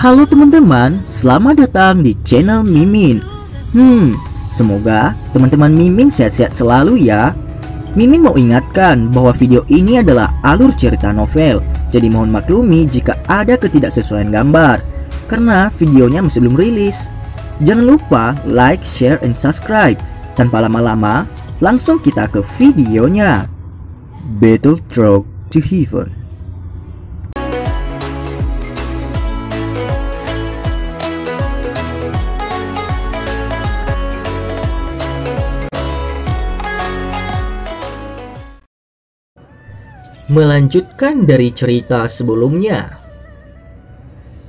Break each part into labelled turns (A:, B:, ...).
A: Halo teman-teman, selamat datang di channel Mimin. Semoga teman-teman Mimin sehat-sehat selalu ya. Mimin mau ingatkan bahwa video ini adalah alur cerita novel, jadi mohon maklumi jika ada ketidaksesuaian gambar, karena videonya masih belum rilis. Jangan lupa like, share, and subscribe. Tanpa lama-lama, langsung kita ke videonya. Battle Road to Heaven. Melanjutkan dari cerita sebelumnya.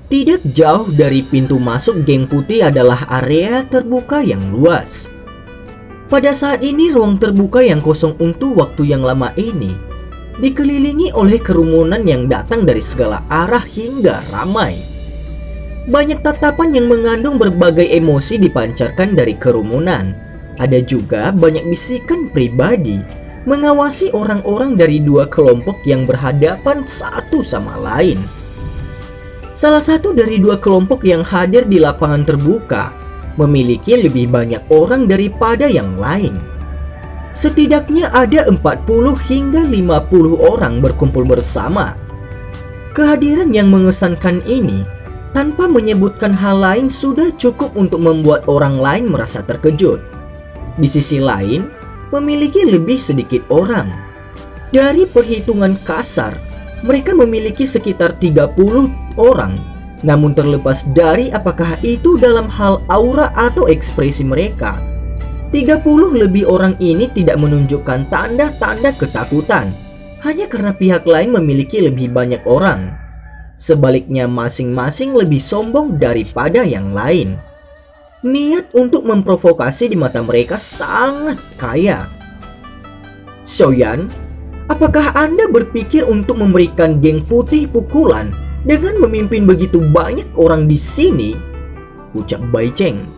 A: Tidak jauh dari pintu masuk geng putih adalah area terbuka yang luas. Pada saat ini ruang terbuka yang kosong untuk waktu yang lama ini dikelilingi oleh kerumunan yang datang dari segala arah hingga ramai. Banyak tatapan yang mengandung berbagai emosi dipancarkan dari kerumunan. Ada juga banyak bisikan pribadi mengawasi orang-orang dari dua kelompok yang berhadapan satu sama lain. Salah satu dari dua kelompok yang hadir di lapangan terbuka memiliki lebih banyak orang daripada yang lain. Setidaknya ada 40 hingga 50 orang berkumpul bersama. Kehadiran yang mengesankan ini tanpa menyebutkan hal lain sudah cukup untuk membuat orang lain merasa terkejut. Di sisi lain, memiliki lebih sedikit orang. Dari perhitungan kasar, mereka memiliki sekitar 30 orang. Namun terlepas dari apakah itu dalam hal aura atau ekspresi mereka, 30 lebih orang ini tidak menunjukkan tanda-tanda ketakutan hanya karena pihak lain memiliki lebih banyak orang. Sebaliknya, masing-masing lebih sombong daripada yang lain. Niat untuk memprovokasi di mata mereka sangat kaya. Xiaoyan, apakah Anda berpikir untuk memberikan geng putih pukulan dengan memimpin begitu banyak orang di sini? Ucap Bai Cheng.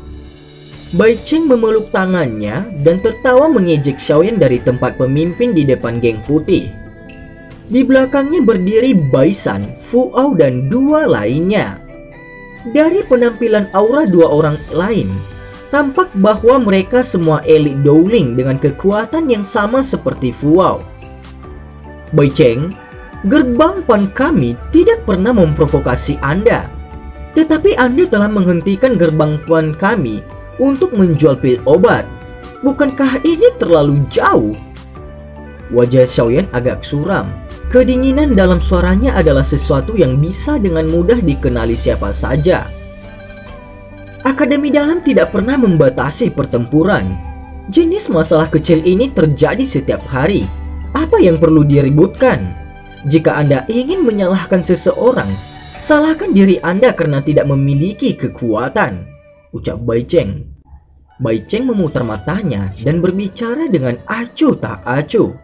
A: Bai Cheng memeluk tangannya dan tertawa mengejek Xiaoyan dari tempat pemimpin di depan geng putih. Di belakangnya berdiri Bai San, Fu Ao, dan dua lainnya. Dari penampilan aura dua orang lain, tampak bahwa mereka semua elit Dowling dengan kekuatan yang sama seperti Fu Ao. Bai Cheng, gerbang pan kami tidak pernah memprovokasi Anda. Tetapi Anda telah menghentikan gerbang pan kami untuk menjual pil obat. Bukankah ini terlalu jauh? Wajah Xiaoyan agak suram. Kedinginan dalam suaranya adalah sesuatu yang bisa dengan mudah dikenali siapa saja. Akademi dalam tidak pernah membatasi pertempuran. Jenis masalah kecil ini terjadi setiap hari. Apa yang perlu diributkan? Jika Anda ingin menyalahkan seseorang, salahkan diri Anda karena tidak memiliki kekuatan, ucap Bai Cheng. Bai Cheng memutar matanya dan berbicara dengan acuh tak acuh.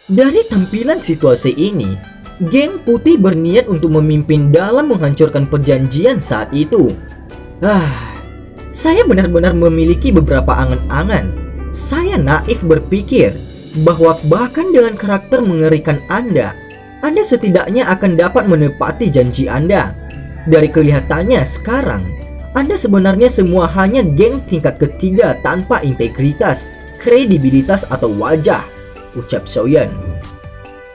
A: Dari tampilan situasi ini, geng putih berniat untuk memimpin dalam menghancurkan perjanjian saat itu. Saya benar-benar memiliki beberapa angan-angan. Saya naif berpikir bahwa bahkan dengan karakter mengerikan Anda setidaknya akan dapat menepati janji Anda. Dari kelihatannya sekarang, Anda sebenarnya semua hanya geng tingkat ketiga tanpa integritas, kredibilitas, atau wajah, ucap Xiaoyan.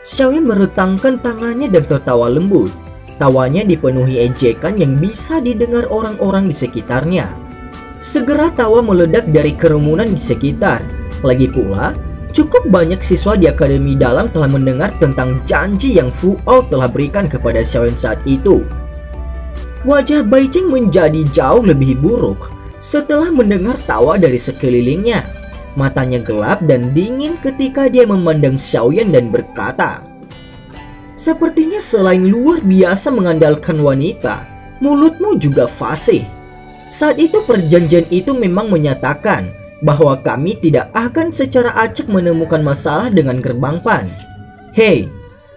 A: Xiaoyan meretangkan tangannya dan tertawa lembut. Tawanya dipenuhi ejekan yang bisa didengar orang-orang di sekitarnya. Segera tawa meledak dari kerumunan di sekitar. Lagi pula, cukup banyak siswa di akademi dalam telah mendengar tentang janji yang Fu Ao telah berikan kepada Xiaoyan saat itu. Wajah Bai Cheng menjadi jauh lebih buruk setelah mendengar tawa dari sekelilingnya. Matanya gelap dan dingin ketika dia memandang Xiaoyan dan berkata, "Sepertinya selain luar biasa mengandalkan wanita, mulutmu juga fasih." Saat itu perjanjian itu memang menyatakan bahwa kami tidak akan secara acak menemukan masalah dengan gerbang pan. Hei,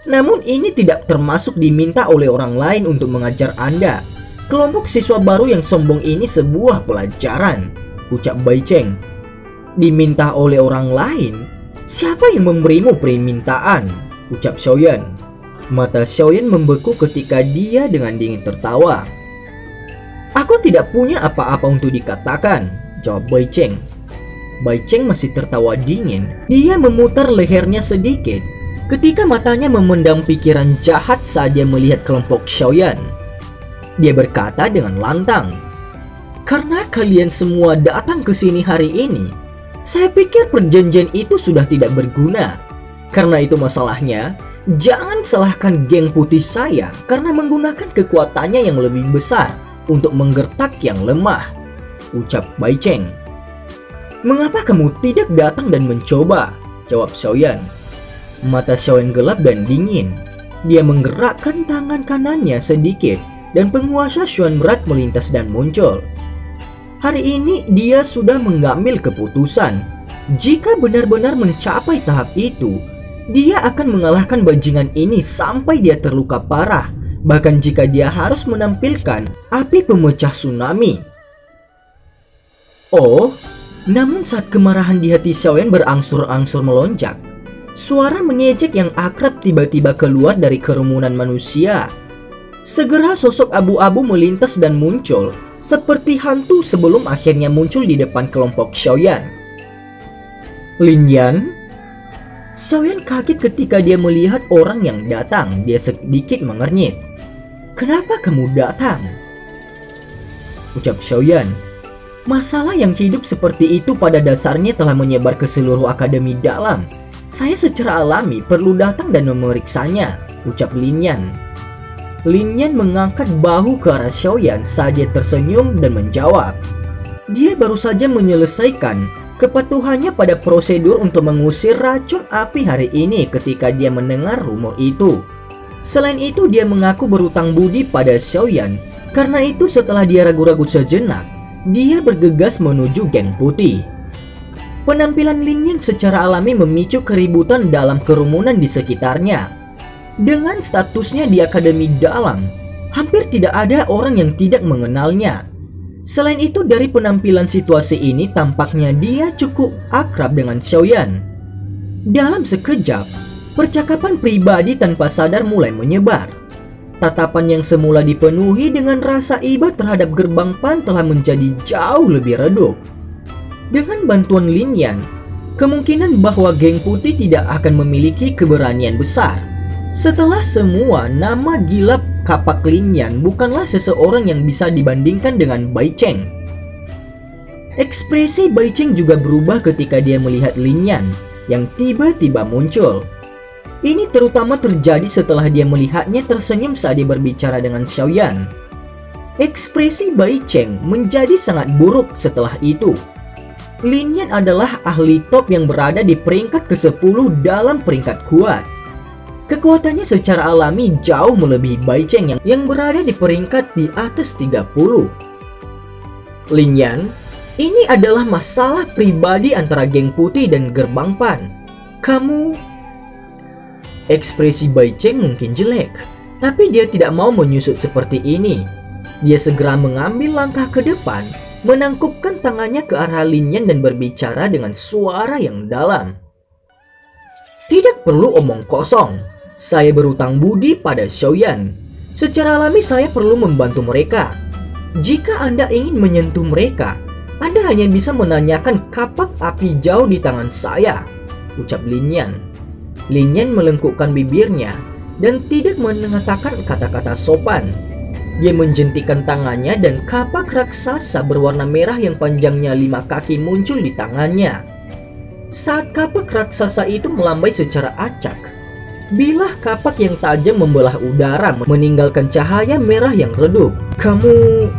A: namun ini tidak termasuk diminta oleh orang lain untuk mengajar Anda. Kelompok siswa baru yang sombong ini sebuah pelajaran, ucap Bai Cheng. Diminta oleh orang lain? Siapa yang memberimu permintaan? Ucap Xiaoyan. Mata Xiaoyan membeku ketika dia dengan dingin tertawa. "Aku tidak punya apa-apa untuk dikatakan," jawab Bai Cheng. Bai Cheng masih tertawa dingin. Dia memutar lehernya sedikit ketika matanya memendam pikiran jahat saat dia melihat kelompok Xiaoyan. Dia berkata dengan lantang, "Karena kalian semua datang ke sini hari ini, saya pikir perjanjian itu sudah tidak berguna. Karena itu masalahnya, jangan salahkan geng putih saya karena menggunakan kekuatannya yang lebih besar untuk menggertak yang lemah," ucap Bai Cheng. "Mengapa kamu tidak datang dan mencoba?" jawab Xiaoyan. Mata Xiaoyan gelap dan dingin. Dia menggerakkan tangan kanannya sedikit dan penguasa Xuan Berat melintas dan muncul. Hari ini dia sudah mengambil keputusan. Jika benar-benar mencapai tahap itu, dia akan mengalahkan bajingan ini sampai dia terluka parah. Bahkan jika dia harus menampilkan api pemecah tsunami. Oh, namun saat kemarahan di hati Xiaoyan berangsur-angsur melonjak, suara mengejek yang akrab tiba-tiba keluar dari kerumunan manusia. Segera sosok abu-abu melintas dan muncul seperti hantu sebelum akhirnya muncul di depan kelompok Xiaoyan. "Lin Yan?" Xiaoyan kaget ketika dia melihat orang yang datang. Dia sedikit mengernyit. "Kenapa kamu datang?" ucap Xiaoyan. "Masalah yang hidup seperti itu pada dasarnya telah menyebar ke seluruh akademi dalam. Saya secara alami perlu datang dan memeriksanya," ucap Lin Yan. Lin Yan mengangkat bahu ke arah Xiaoyan saat dia tersenyum dan menjawab. Dia baru saja menyelesaikan kepatuhannya pada prosedur untuk mengusir racun api hari ini ketika dia mendengar rumor itu. Selain itu, dia mengaku berutang budi pada Xiaoyan. Karena itu setelah dia ragu-ragu sejenak, dia bergegas menuju geng putih. Penampilan Lin Yan secara alami memicu keributan dalam kerumunan di sekitarnya. Dengan statusnya di akademi dalam, hampir tidak ada orang yang tidak mengenalnya. Selain itu, dari penampilan situasi ini tampaknya dia cukup akrab dengan Xiaoyan. Dalam sekejap, percakapan pribadi tanpa sadar mulai menyebar. Tatapan yang semula dipenuhi dengan rasa iba terhadap Gerbang Pan telah menjadi jauh lebih redup. Dengan bantuan Lin Yan, kemungkinan bahwa geng putih tidak akan memiliki keberanian besar. Setelah semua, nama gila kapak Lin Yan bukanlah seseorang yang bisa dibandingkan dengan Bai Cheng. Ekspresi Bai Cheng juga berubah ketika dia melihat Lin Yan yang tiba-tiba muncul. Ini terutama terjadi setelah dia melihatnya tersenyum saat dia berbicara dengan Xiaoyan. Ekspresi Bai Cheng menjadi sangat buruk setelah itu. Lin Yan adalah ahli top yang berada di peringkat ke-10 dalam peringkat kuat. Kekuatannya secara alami jauh melebihi Bai Cheng yang berada di peringkat di atas 30. "Lin Yan, ini adalah masalah pribadi antara geng putih dan Gerbang Pan. Kamu..." Ekspresi Bai Cheng mungkin jelek, tapi dia tidak mau menyusut seperti ini. Dia segera mengambil langkah ke depan, menangkupkan tangannya ke arah Lin Yan dan berbicara dengan suara yang dalam. "Tidak perlu omong kosong. Saya berutang budi pada Xiaoyan. Secara alami saya perlu membantu mereka. Jika Anda ingin menyentuh mereka, Anda hanya bisa menanyakan kapak api jauh di tangan saya," ucap Lin Yan. Lin Yan melengkukkan bibirnya dan tidak mengatakan kata-kata sopan. Dia menjentikan tangannya dan kapak raksasa berwarna merah yang panjangnya 5 kaki muncul di tangannya. Saat kapak raksasa itu melambai secara acak, bilah kapak yang tajam membelah udara meninggalkan cahaya merah yang redup. "Kamu..."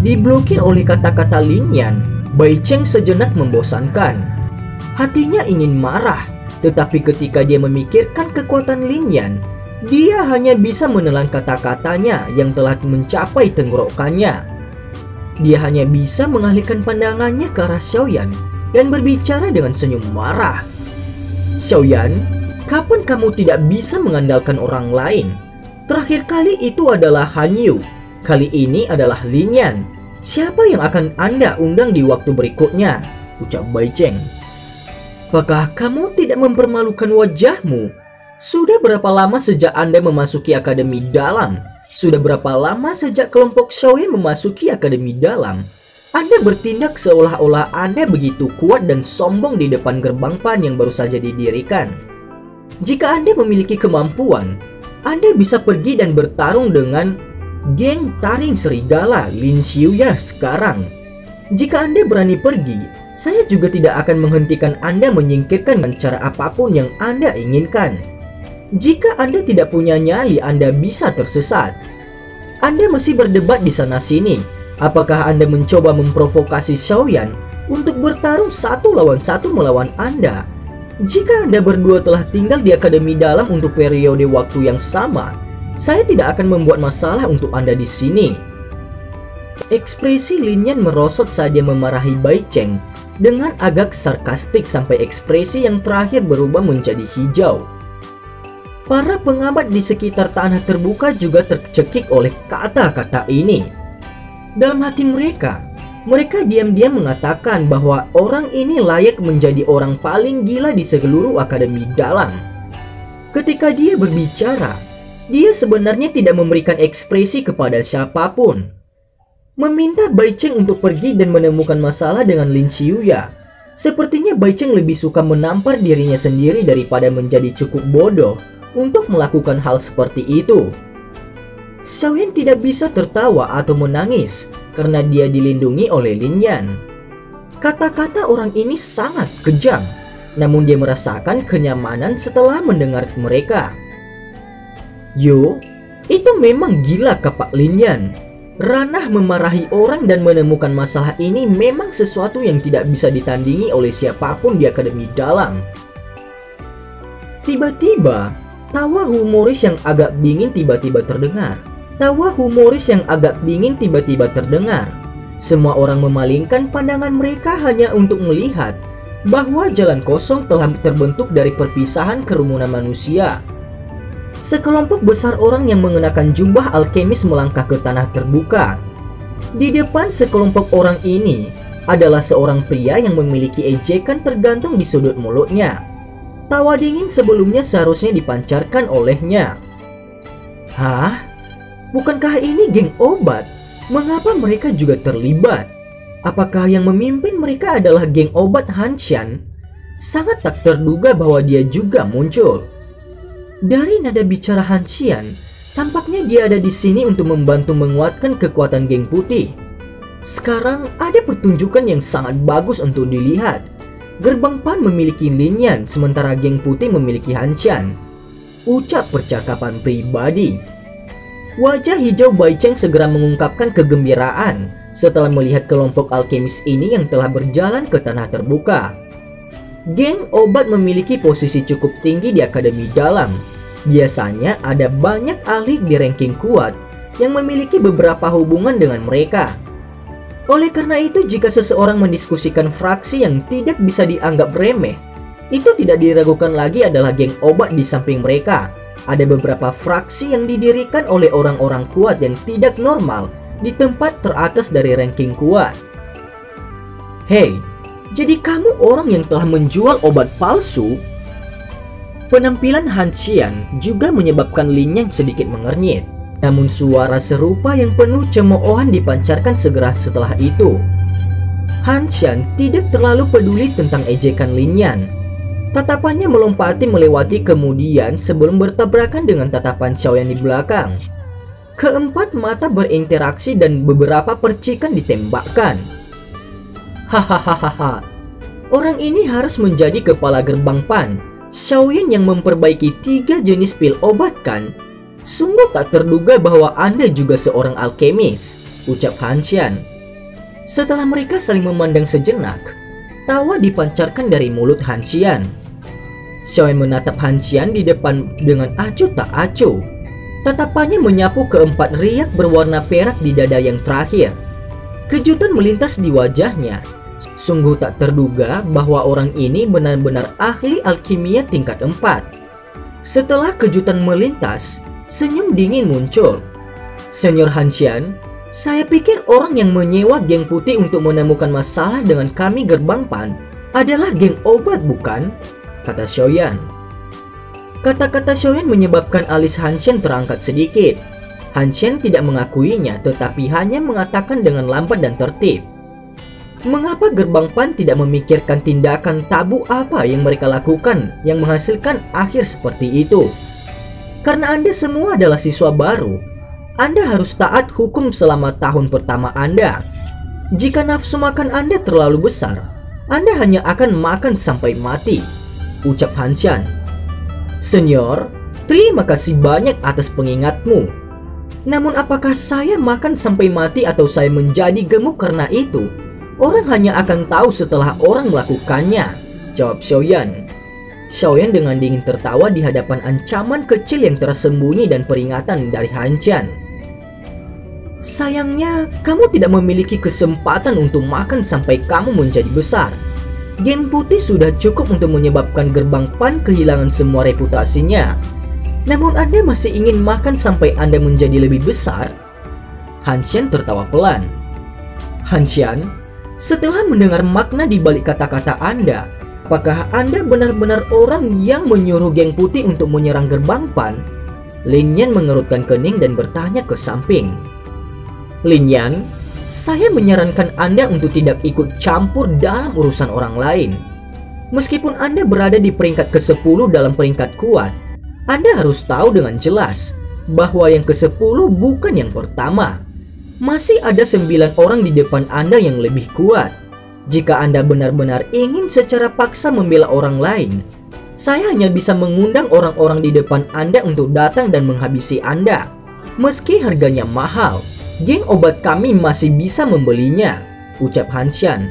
A: Diblokir oleh kata-kata Lin Yan, Bai Cheng sejenak membosankan. Hatinya ingin marah, tetapi ketika dia memikirkan kekuatan Lin Yan, dia hanya bisa menelan kata-katanya yang telah mencapai tenggorokannya. Dia hanya bisa mengalihkan pandangannya ke arah Xiaoyan dan berbicara dengan senyum marah. "Xiaoyan, kapan kamu tidak bisa mengandalkan orang lain? Terakhir kali itu adalah Han Yu. Kali ini adalah Lin Yan. Siapa yang akan Anda undang di waktu berikutnya?" ucap Bai Cheng. "Apakah kamu tidak mempermalukan wajahmu? Sudah berapa lama sejak Anda memasuki Akademi Dalam? Sudah berapa lama sejak kelompok Xiaoyan memasuki Akademi Dalam? Anda bertindak seolah-olah Anda begitu kuat dan sombong di depan gerbang PAN yang baru saja didirikan. Jika Anda memiliki kemampuan, Anda bisa pergi dan bertarung dengan geng taring serigala Lin Xiuya sekarang. Jika Anda berani pergi, saya juga tidak akan menghentikan Anda menyingkirkan dengan cara apapun yang Anda inginkan. Jika Anda tidak punya nyali, Anda bisa tersesat. Anda masih berdebat di sana-sini. Apakah Anda mencoba memprovokasi Xiaoyan untuk bertarung 1 lawan 1 melawan Anda? Jika Anda berdua telah tinggal di Akademi Dalam untuk periode waktu yang sama, saya tidak akan membuat masalah untuk Anda di sini. Ekspresi Lin Yan merosot saat dia memarahi Bai Cheng dengan agak sarkastik sampai ekspresi yang terakhir berubah menjadi hijau. Para pengamat di sekitar tanah terbuka juga tercekik oleh kata-kata ini. Dalam hati mereka diam-diam mengatakan bahwa orang ini layak menjadi orang paling gila di seluruh Akademi Dalam. Ketika dia berbicara, dia sebenarnya tidak memberikan ekspresi kepada siapapun. Meminta Bai Cheng untuk pergi dan menemukan masalah dengan Lin Xiuya. Sepertinya Bai Cheng lebih suka menampar dirinya sendiri daripada menjadi cukup bodoh untuk melakukan hal seperti itu. Xiaoyan tidak bisa tertawa atau menangis karena dia dilindungi oleh Lin Yan. Kata-kata orang ini sangat kejam, namun dia merasakan kenyamanan setelah mendengar mereka. Yo, itu memang gila, kapak Lin Yan. Ranah memarahi orang dan menemukan masalah ini memang sesuatu yang tidak bisa ditandingi oleh siapapun di Akademi Dalam. Tiba-tiba, tawa humoris yang agak dingin tiba-tiba terdengar. Semua orang memalingkan pandangan mereka hanya untuk melihat bahwa jalan kosong telah terbentuk dari perpisahan kerumunan manusia. Sekelompok besar orang yang mengenakan jubah alkemis melangkah ke tanah terbuka. Di depan sekelompok orang ini adalah seorang pria yang memiliki ejekan tergantung di sudut mulutnya. Tawa dingin sebelumnya seharusnya dipancarkan olehnya. Hah? Bukankah ini geng obat? Mengapa mereka juga terlibat? Apakah yang memimpin mereka adalah geng obat Han Xian? Sangat tak terduga bahwa dia juga muncul. Dari nada bicara Han Xian, tampaknya dia ada di sini untuk membantu menguatkan kekuatan geng putih. Sekarang ada pertunjukan yang sangat bagus untuk dilihat. Gerbang PAN memiliki Lin Yan, sementara geng putih memiliki Han Xian. Ucap percakapan pribadi. Wajah hijau Bai Cheng segera mengungkapkan kegembiraan setelah melihat kelompok alkemis ini yang telah berjalan ke tanah terbuka. Geng obat memiliki posisi cukup tinggi di Akademi Dalam. Biasanya ada banyak ahli di ranking kuat yang memiliki beberapa hubungan dengan mereka. Oleh karena itu, jika seseorang mendiskusikan fraksi yang tidak bisa dianggap remeh, itu tidak diragukan lagi adalah geng obat di samping mereka. Ada beberapa fraksi yang didirikan oleh orang-orang kuat yang tidak normal di tempat teratas dari ranking kuat. Hei, jadi kamu orang yang telah menjual obat palsu? Penampilan Han Xian juga menyebabkan Lin Yan sedikit mengernyit. Namun suara serupa yang penuh cemoohan dipancarkan segera setelah itu. Han Xian tidak terlalu peduli tentang ejekan Lin Yan. Tatapannya melompati melewati kemudian sebelum bertabrakan dengan tatapan Xiaoyan di belakang. Keempat mata berinteraksi dan beberapa percikan ditembakkan. Hahaha. Orang ini harus menjadi kepala gerbang PAN. Xiaoyan yang memperbaiki 3 jenis pil obat kan? Sungguh tak terduga bahwa Anda juga seorang alkemis, ucap Han Xian. Setelah mereka saling memandang sejenak, tawa dipancarkan dari mulut Han Xian. Xiaoyan menatap Han Xian di depan dengan acuh tak acuh. Tatapannya menyapu keempat riak berwarna perak di dada yang terakhir. Kejutan melintas di wajahnya. Sungguh tak terduga bahwa orang ini benar-benar ahli alkimia tingkat 4. Setelah kejutan melintas, senyum dingin muncul. Senior Han Xian, saya pikir orang yang menyewa geng putih untuk menemukan masalah dengan kami gerbang PAN adalah geng obat, bukan? Kata Xiaoyan. Kata-kata Xiaoyan menyebabkan alis Han Qian terangkat sedikit. Han Qian tidak mengakuinya, tetapi hanya mengatakan dengan lambat dan tertib. Mengapa Gerbang Pan tidak memikirkan tindakan tabu apa yang mereka lakukan yang menghasilkan akhir seperti itu? Karena Anda semua adalah siswa baru, Anda harus taat hukum selama tahun pertama Anda. Jika nafsu makan Anda terlalu besar, Anda hanya akan makan sampai mati, ucap Han Qian. Senior, terima kasih banyak atas pengingatmu. Namun apakah saya makan sampai mati atau saya menjadi gemuk karena itu? Orang hanya akan tahu setelah orang melakukannya, jawab Xiaoyan. Xiaoyan dengan dingin tertawa di hadapan ancaman kecil yang tersembunyi dan peringatan dari Han Qian. Sayangnya, kamu tidak memiliki kesempatan untuk makan sampai kamu menjadi besar. Geng Putih sudah cukup untuk menyebabkan Gerbang Pan kehilangan semua reputasinya. Namun Anda masih ingin makan sampai Anda menjadi lebih besar? Han Qian tertawa pelan. Han Qian, setelah mendengar makna di balik kata-kata Anda, apakah Anda benar-benar orang yang menyuruh Geng Putih untuk menyerang Gerbang Pan? Lin Yan mengerutkan kening dan bertanya ke samping. Lin Yan, saya menyarankan Anda untuk tidak ikut campur dalam urusan orang lain. Meskipun Anda berada di peringkat ke-10 dalam peringkat kuat, Anda harus tahu dengan jelas bahwa yang ke-10 bukan yang pertama. Masih ada 9 orang di depan Anda yang lebih kuat. Jika Anda benar-benar ingin secara paksa membela orang lain, saya hanya bisa mengundang orang-orang di depan Anda untuk datang dan menghabisi Anda. Meski harganya mahal, geng obat kami masih bisa membelinya, ucap Han Qian.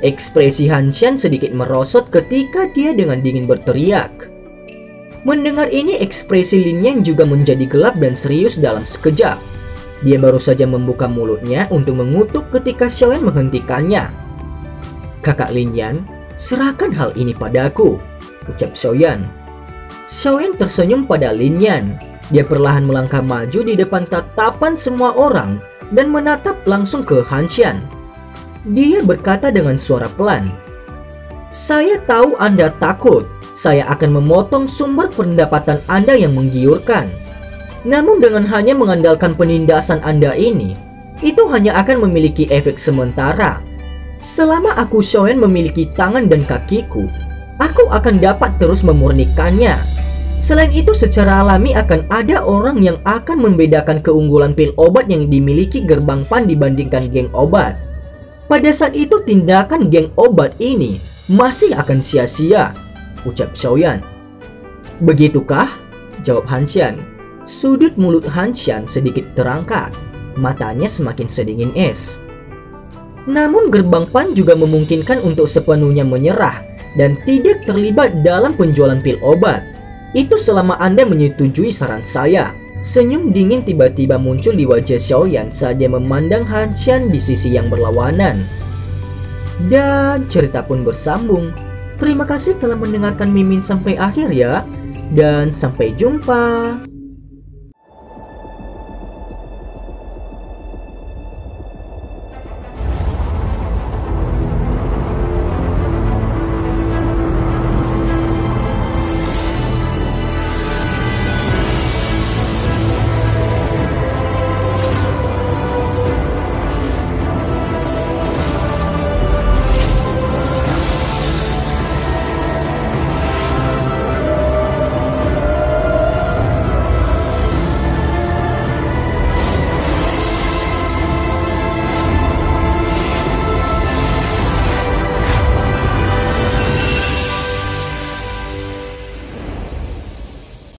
A: Ekspresi Han Qian sedikit merosot ketika dia dengan dingin berteriak. Mendengar ini, ekspresi Lin Yan juga menjadi gelap dan serius dalam sekejap. Dia baru saja membuka mulutnya untuk mengutuk ketika Xiaoyan menghentikannya. Kakak Lin Yan, serahkan hal ini padaku, ucap Xiaoyan. Xiaoyan tersenyum pada Lin Yan. Dia perlahan melangkah maju di depan tatapan semua orang dan menatap langsung ke Han Qian. Dia berkata dengan suara pelan, "Saya tahu Anda takut. Saya akan memotong sumber pendapatan Anda yang menggiurkan. Namun dengan hanya mengandalkan penindasan Anda ini, itu hanya akan memiliki efek sementara. Selama aku Xiaoyan memiliki tangan dan kakiku, aku akan dapat terus memurnikannya. Selain itu, secara alami akan ada orang yang akan membedakan keunggulan pil obat yang dimiliki Gerbang Pan dibandingkan geng obat. Pada saat itu tindakan geng obat ini masih akan sia-sia," ucap Xiaoyan. "Begitukah?" jawab Han Qian. Sudut mulut Han Qian sedikit terangkat, matanya semakin sedingin es. Namun Gerbang Pan juga memungkinkan untuk sepenuhnya menyerah dan tidak terlibat dalam penjualan pil obat. Itu selama Anda menyetujui saran saya. Senyum dingin tiba-tiba muncul di wajah Xiaoyan saat dia memandang Han Qian di sisi yang berlawanan. Dan cerita pun bersambung. Terima kasih telah mendengarkan Mimin sampai akhir ya. Dan sampai jumpa.